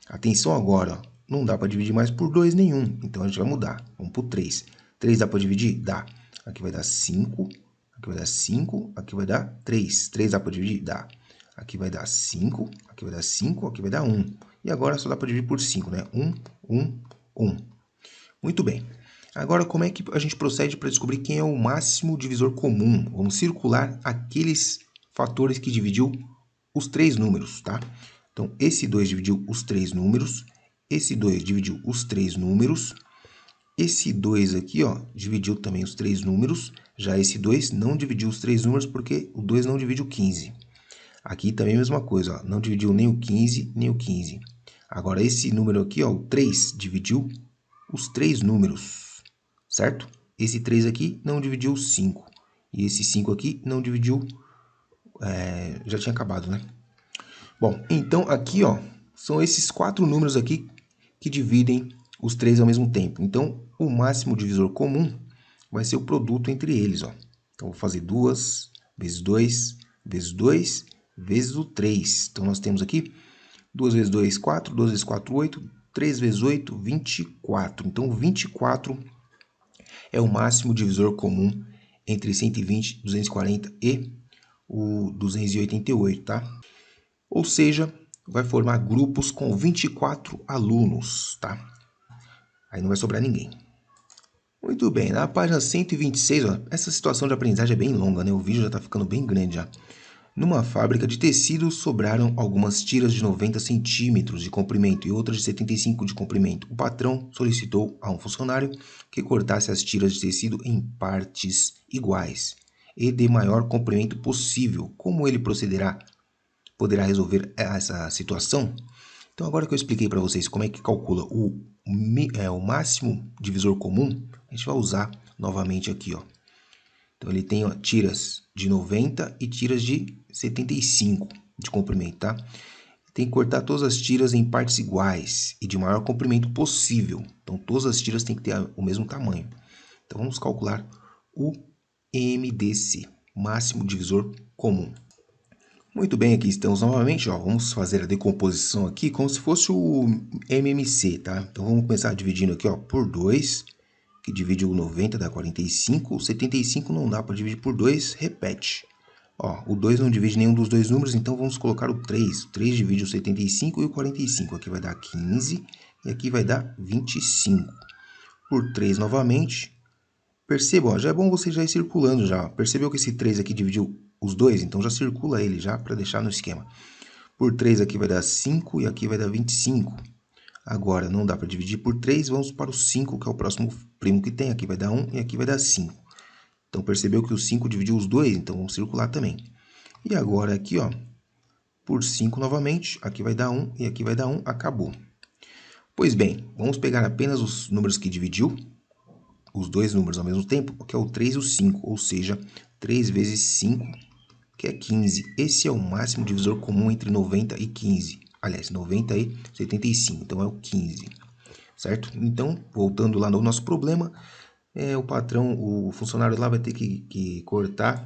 Atenção agora, ó. Não dá para dividir mais por 2 nenhum, então a gente vai mudar. Vamos por 3. 3 dá para dividir? Dá. Aqui vai dar 5, aqui vai dar 5, aqui vai dar 3. 3 dá para dividir? Dá. Aqui vai dar 5, aqui vai dar 5, aqui vai dar 1. E agora só dá para dividir por 5, né? 1, 1, 1. Muito bem. Agora, como é que a gente procede para descobrir quem é o máximo divisor comum? Vamos circular aqueles fatores que dividiu os 3 números, tá? Então, esse 2 dividiu os 3 números, esse 2 dividiu os 3 números, esse 2 aqui, ó, dividiu também os 3 números, já esse 2 não dividiu os 3 números porque o 2 não divide o 15. Aqui também a mesma coisa, ó, não dividiu nem o 15, nem o 15. Agora, esse número aqui, ó, o 3, dividiu os 3 números, certo? Esse 3 aqui não dividiu o 5. E esse 5 aqui não dividiu, já tinha acabado, né? Bom, então aqui, ó, são esses 4 números aqui que dividem os 3 ao mesmo tempo. Então, o máximo divisor comum vai ser o produto entre eles, ó. Então, vou fazer 2 vezes 2 vezes 2 vezes o 3. Então, nós temos aqui 2 vezes 2, 4, 2 vezes 4, 8, 3 vezes 8, 24. Então, 24 é o máximo divisor comum entre 120, 240 e o 288, tá? Ou seja, vai formar grupos com 24 alunos, tá? Aí não vai sobrar ninguém. Muito bem, na página 126, ó, essa situação de aprendizagem é bem longa, né? O vídeo já está ficando bem grande já. Numa fábrica de tecidos, sobraram algumas tiras de 90 centímetros de comprimento e outras de 75 de comprimento. O patrão solicitou a um funcionário que cortasse as tiras de tecido em partes iguais e de maior comprimento possível. Como ele poderá resolver essa situação? Então, agora que eu expliquei para vocês como é que calcula o máximo divisor comum, a gente vai usar novamente aqui, ó. Então, ele tem, ó, tiras de 90 e tiras de 75 de comprimento, tá? Tem que cortar todas as tiras em partes iguais e de maior comprimento possível. Então, todas as tiras têm que ter o mesmo tamanho. Então, vamos calcular o MDC, máximo divisor comum. Muito bem, aqui estamos novamente, ó. Vamos fazer a decomposição aqui como se fosse o MMC, tá? Então vamos começar dividindo aqui, ó, por 2, que divide o 90 dá 45, o 75 não dá para dividir por 2, repete. Ó, o 2 não divide nenhum dos dois números, então vamos colocar o 3. O 3 divide o 75 e o 45. Aqui vai dar 15 e aqui vai dar 25. Por 3 novamente. Perceba, ó, já é bom você já ir circulando já. Percebeu que esse 3 aqui dividiu os dois? Então já circula ele já para deixar no esquema. Por 3 aqui vai dar 5 e aqui vai dar 25. Agora não dá para dividir por 3, vamos para o 5, que é o próximo primo que tem. Aqui vai dar 1 e aqui vai dar 5. Então percebeu que o 5 dividiu os dois, então vamos circular também. E agora aqui, ó, por 5 novamente, aqui vai dar 1 e aqui vai dar 1, acabou. Pois bem, vamos pegar apenas os números que dividiu, os dois números ao mesmo tempo, que é o 3 e o 5, ou seja, 3 vezes 5, que é 15. Esse é o máximo divisor comum entre 90 e 15. Aliás, 90 e 75, então é o 15, certo? Então, voltando lá no nosso problema, o patrão, o funcionário lá vai ter que cortar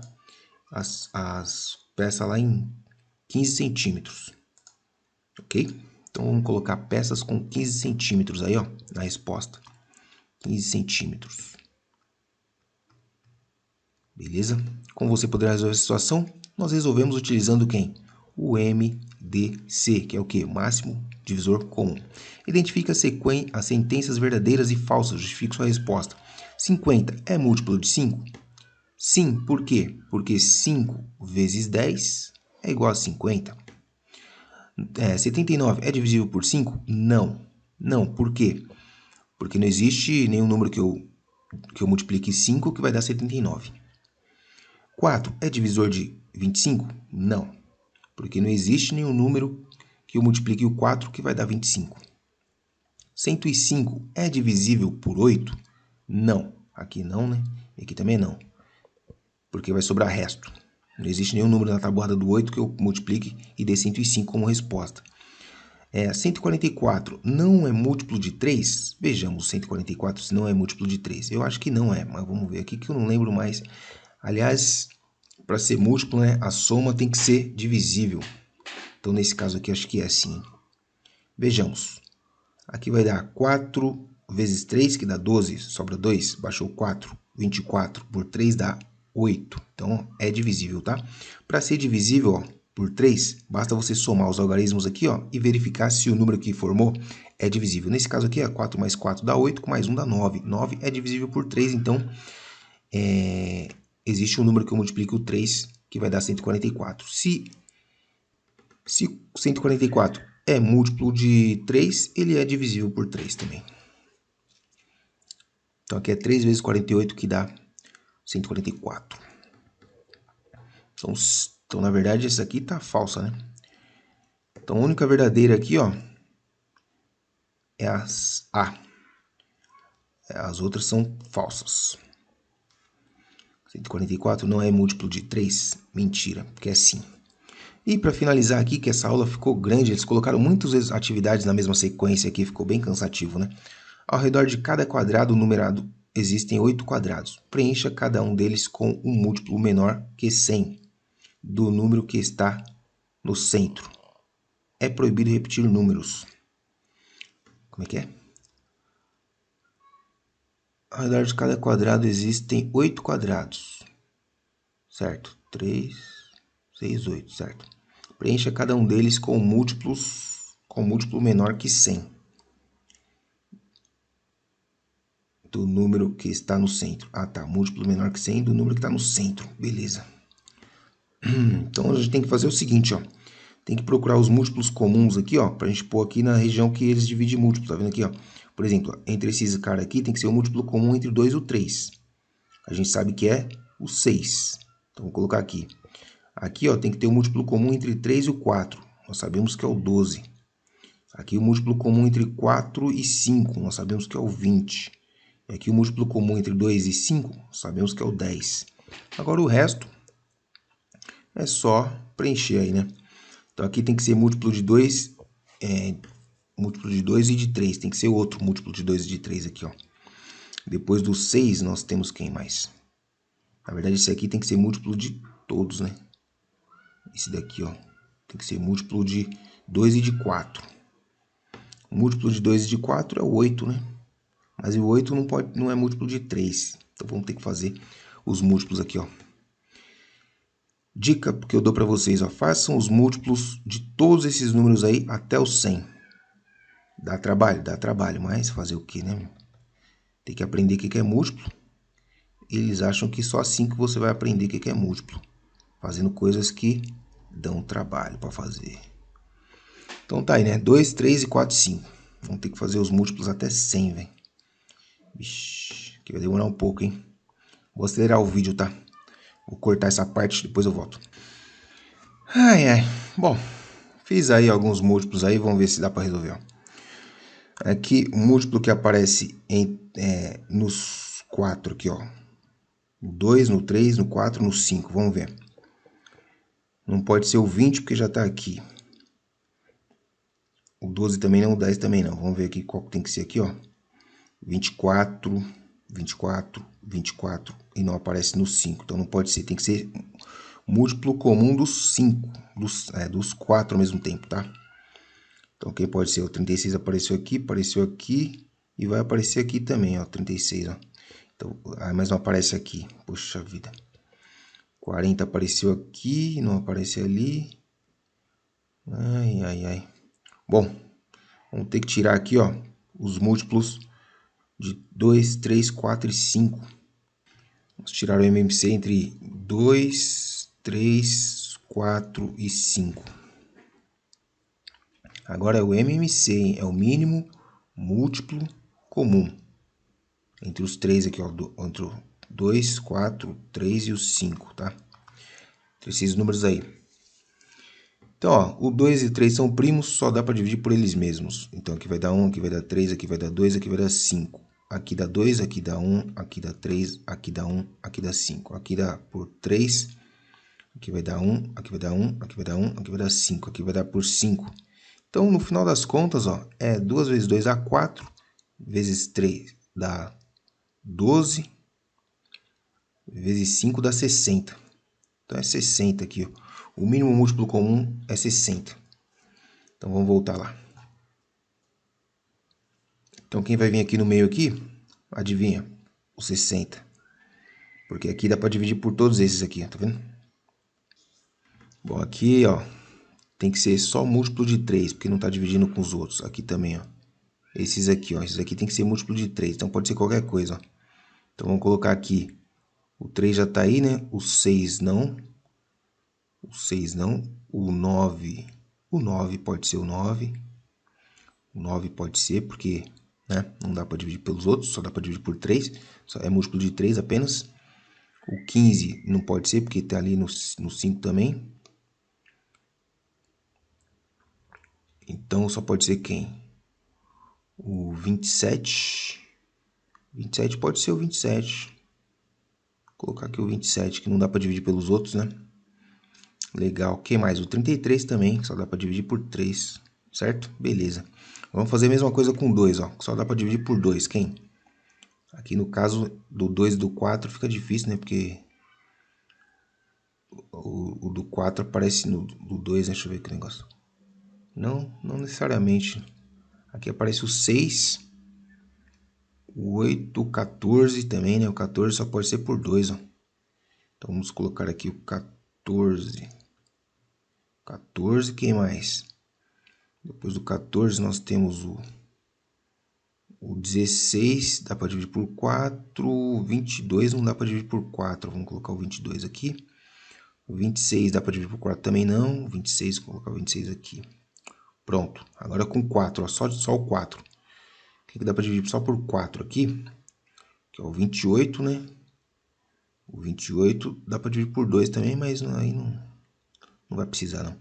as peças lá em 15 centímetros, ok? Então, vamos colocar peças com 15 centímetros aí, ó, na resposta. 15 centímetros. Beleza? Como você poderá resolver essa situação? Nós resolvemos utilizando quem? O MDC, que é o que? Máximo divisor comum. Identifica as sentenças verdadeiras e falsas, justifique sua resposta. 50 é múltiplo de 5? Sim, por quê? Porque 5 vezes 10 é igual a 50. 79 é divisível por 5? Não. Não, por quê? Porque não existe nenhum número que eu multiplique 5 que vai dar 79. 4 é divisor de 25? Não, porque não existe nenhum número que eu multiplique o 4 que vai dar 25. 105 é divisível por 8? Não, aqui não, né? E aqui também não, porque vai sobrar resto. Não existe nenhum número na tabuada do 8 que eu multiplique e dê 105 como resposta. 144 não é múltiplo de 3? Vejamos 144 se não é múltiplo de 3. Eu acho que não é, mas vamos ver aqui que eu não lembro mais. Aliás, para ser múltiplo, né, a soma tem que ser divisível. Então, nesse caso aqui, acho que é assim. Vejamos. Aqui vai dar 4 vezes 3, que dá 12, sobra 2, baixou 4, 24, por 3 dá 8. Então, é divisível, tá? Para ser divisível, ó, por 3, basta você somar os algarismos aqui, ó, e verificar se o número que formou é divisível. Nesse caso aqui, 4 mais 4 dá 8, com mais 1 dá 9. 9 é divisível por 3, então existe um número que eu multiplico o 3, que vai dar 144. Se 144 é múltiplo de 3, ele é divisível por 3 também. Então, aqui é 3 vezes 48, que dá 144. Então, na verdade, essa aqui tá falsa, né? Então, a única verdadeira aqui, ó, é as A. As outras são falsas. 144 não é múltiplo de 3? Mentira, porque é sim. E para finalizar aqui, que essa aula ficou grande, eles colocaram muitas atividades na mesma sequência aqui, ficou bem cansativo, né? Ao redor de cada quadrado numerado existem 8 quadrados. Preencha cada um deles com um múltiplo menor que 100 do número que está no centro. É proibido repetir números. Como é que é? Ao redor de cada quadrado existem 8 quadrados. Certo? 3, 6, 8, certo? Preencha cada um deles com múltiplo menor que 100 do número que está no centro. Ah, tá. Múltiplo menor que 100 do número que está no centro. Beleza. Então, a gente tem que fazer o seguinte, ó. Tem que procurar os múltiplos comuns aqui, ó, pra gente pôr aqui na região que eles dividem múltiplo. Tá vendo aqui, ó? Por exemplo, entre esses caras aqui, tem que ser o múltiplo comum entre o 2 e o 3. A gente sabe que é o 6. Então, vou colocar aqui. Aqui, ó, tem que ter o múltiplo comum entre 3 e o 4. Nós sabemos que é o 12. Aqui, o múltiplo comum entre 4 e 5. Nós sabemos que é o 20. E aqui, o múltiplo comum entre 2 e 5. Sabemos que é o 10. Agora, o resto é só preencher aí, né? Então, aqui tem que ser múltiplo de 2, múltiplo de 2 e de 3. Tem que ser outro múltiplo de 2 e de 3 aqui, ó. Depois do 6, nós temos quem mais? Na verdade, esse aqui tem que ser múltiplo de todos, né? Esse daqui, ó. Tem que ser múltiplo de 2 e de 4. O múltiplo de 2 e de 4 é o 8, né? Mas o 8 não é múltiplo de 3. Então vamos ter que fazer os múltiplos aqui, ó. Dica que eu dou para vocês, ó. Façam os múltiplos de todos esses números aí até o 100. Dá trabalho, mas fazer o que, né? Tem que aprender o que é múltiplo. Eles acham que só assim que você vai aprender o que é múltiplo. Fazendo coisas que dão trabalho para fazer. Então tá aí, né? 2, 3 e 4 e 5. Vamos ter que fazer os múltiplos até 100, velho. Vixe, que vai demorar um pouco, hein? Vou acelerar o vídeo, tá? Vou cortar essa parte, depois eu volto. Ai, ai. Bom, fiz aí alguns múltiplos aí, vamos ver se dá para resolver, ó. Aqui, o múltiplo que aparece nos 4 aqui, ó. No 2, no 3, no 4, no 5. Vamos ver. Não pode ser o 20 porque já está aqui. O 12 também não, o 10 também não. Vamos ver aqui qual que tem que ser aqui, ó. 24, 24, 24 e não aparece no 5. Então não pode ser, tem que ser múltiplo comum dos 5, dos 4 ao mesmo tempo, tá? Então quem pode ser? O 36 apareceu aqui e vai aparecer aqui também, ó, 36, ó. Então, mas não aparece aqui. Poxa vida. 40 apareceu aqui, não aparece ali. Ai, ai, ai. Bom, vamos ter que tirar aqui, ó, os múltiplos de 2, 3, 4 e 5. Vamos tirar o MMC entre 2, 3, 4 e 5. Agora o MMC, hein? É o mínimo múltiplo comum. Entre os três aqui, ó, entre o 2, 4, 3 e o 5, tá? Entre esses números aí. Então, ó, o 2 e 3 são primos, só dá para dividir por eles mesmos. Então, aqui vai dar 1, aqui vai dar 3, aqui vai dar 2, aqui vai dar 5. Aqui dá 2, aqui dá 1, aqui dá 3, aqui dá 1, aqui dá 5. Aqui dá por 3, aqui vai dar 1, aqui vai dar 1, aqui vai dar 1, aqui vai dar 5. Aqui vai dar por 5. Então, no final das contas, ó, 2 vezes 2 dá 4, vezes 3 dá 12, vezes 5 dá 60. Então, é 60 aqui, ó. O mínimo múltiplo comum é 60. Então, vamos voltar lá. Então, quem vai vir aqui no meio aqui, adivinha? O 60. Porque aqui dá para dividir por todos esses aqui, tá vendo? Bom, aqui, ó, tem que ser só múltiplo de 3, porque não está dividindo com os outros. Aqui também, ó. Esses aqui, ó. Esses aqui tem que ser múltiplo de 3, então pode ser qualquer coisa, ó. Então, vamos colocar aqui. O 3 já está aí, né? O 6 não. O 6 não. O 9. O 9 pode ser o 9. O 9 pode ser, porque, né, não dá para dividir pelos outros, só dá para dividir por 3. Só é múltiplo de 3 apenas. O 15 não pode ser, porque está ali no 5 também. Então, só pode ser quem? O 27. 27 pode ser o 27. Vou colocar aqui o 27, que não dá para dividir pelos outros, né? Legal. O que mais? O 33 também, que só dá para dividir por 3, certo? Beleza. Vamos fazer a mesma coisa com 2, ó. Só dá para dividir por 2. Quem? Aqui no caso do 2 e do 4 fica difícil, né? Porque o do 4 aparece no do 2, né? Deixa eu ver que negócio. Não necessariamente. Aqui aparece o 6, o 8, o 14 também, né? O 14 só pode ser por 2, ó. Então vamos colocar aqui o 14. 14, quem mais? Depois do 14 nós temos o 16, dá para dividir por 4. O 22 não dá para dividir por 4. Vamos colocar o 22 aqui. O 26 dá para dividir por 4 também não. O 26, vou colocar o 26 aqui. Pronto. Agora com 4, ó, só o 4. O que dá para dividir só por 4 aqui? Que é o 28, né? O 28 dá para dividir por 2 também, mas aí não vai precisar, não.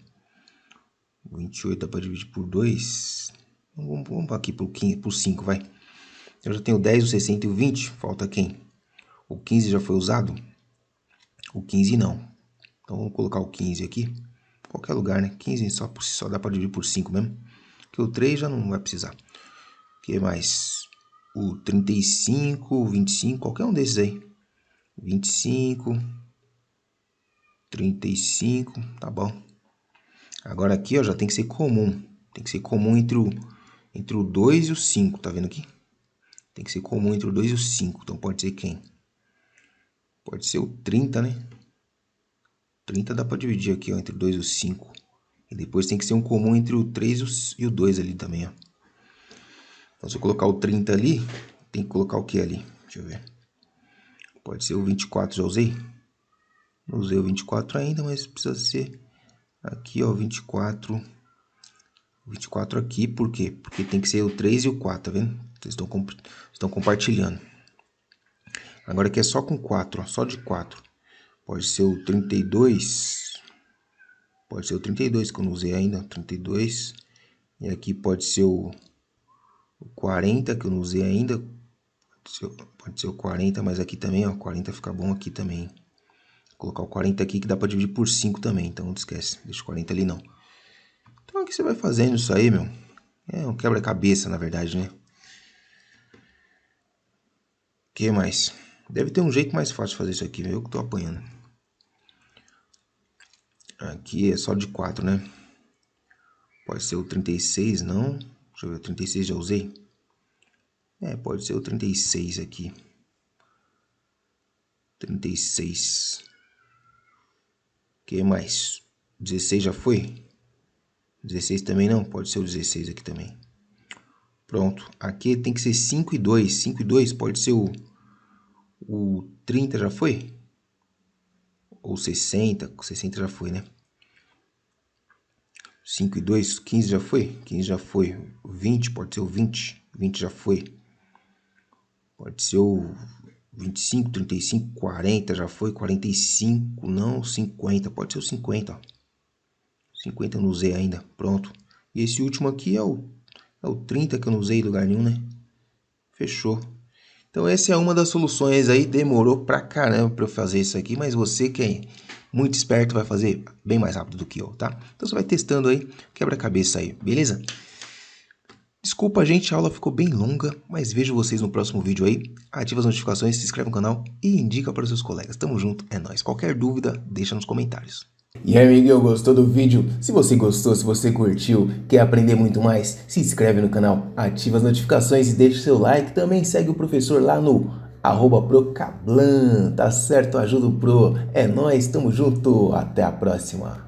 O 28 dá para dividir por 2. Vamos aqui por 5, vai. Eu já tenho o 10, o 60 e o 20. Falta quem? O 15 já foi usado? O 15 não. Então vamos colocar o 15 aqui. Qualquer lugar, né? 15 só dá para dividir por 5 mesmo. Porque o 3 já não vai precisar. O que mais? O 35, o 25, qualquer um desses aí. 25. 35, tá bom. Agora aqui, ó, já tem que ser comum. Tem que ser comum entre o 2 e o 5, tá vendo aqui? Tem que ser comum entre o 2 e o 5. Então pode ser quem? Pode ser o 30, né? 30 dá para dividir aqui, ó, entre o 2 e o 5. E depois tem que ser um comum entre o 3 e o 2 ali também, ó. Então se eu colocar o 30 ali, tem que colocar o que ali? Deixa eu ver. Pode ser o 24, já usei? Não usei o 24 ainda, mas precisa ser aqui, ó, 24. 24 aqui, por quê? Porque tem que ser o 3 e o 4, tá vendo? Vocês estão compartilhando. Agora aqui é só com 4, ó, só de 4. Pode ser o 32. Pode ser o 32 que eu não usei ainda, 32. E aqui pode ser o 40 que eu não usei ainda. Pode ser o 40, mas aqui também, ó, 40 fica bom aqui também. Vou colocar o 40 aqui que dá para dividir por 5 também, então não esquece. Deixa o 40 ali não. Então aqui você vai fazendo isso aí, meu. É um quebra-cabeça, na verdade, né? O que mais? Deve ter um jeito mais fácil de fazer isso aqui, eu que tô apanhando. Aqui é só de 4, né? Pode ser o 36, não. Deixa eu ver, o 36 já usei. Pode ser o 36 aqui. 36. O que mais? 16 já foi? 16 também não? Pode ser o 16 aqui também. Pronto. Aqui tem que ser 5 e 2. 5 e 2 pode ser o 30 já foi? Ou 60? 60 já foi, né? 5 e 2, 15 já foi? 15 já foi. 20 pode ser o 20. 20 já foi. Pode ser o 25, 35, 40 já foi. 45, não. 50, pode ser o 50, ó. 50 eu não usei ainda, pronto. E esse último aqui é o 30 que eu não usei em lugar nenhum, né? Fechou. Então essa é uma das soluções aí, demorou pra caramba pra eu fazer isso aqui, mas você que é muito esperto vai fazer bem mais rápido do que eu, tá? Então você vai testando aí, quebra-cabeça aí, beleza? Desculpa, gente, a aula ficou bem longa, mas vejo vocês no próximo vídeo aí. Ativa as notificações, se inscreve no canal e indica para os seus colegas. Tamo junto, é nóis. Qualquer dúvida, deixa nos comentários. E aí, amiguinho, gostou do vídeo? Se você gostou, se você curtiu, quer aprender muito mais, se inscreve no canal, ativa as notificações e deixa o seu like. Também segue o professor lá no @procablan, tá certo? Ajuda o Pro. É nóis, tamo junto, até a próxima.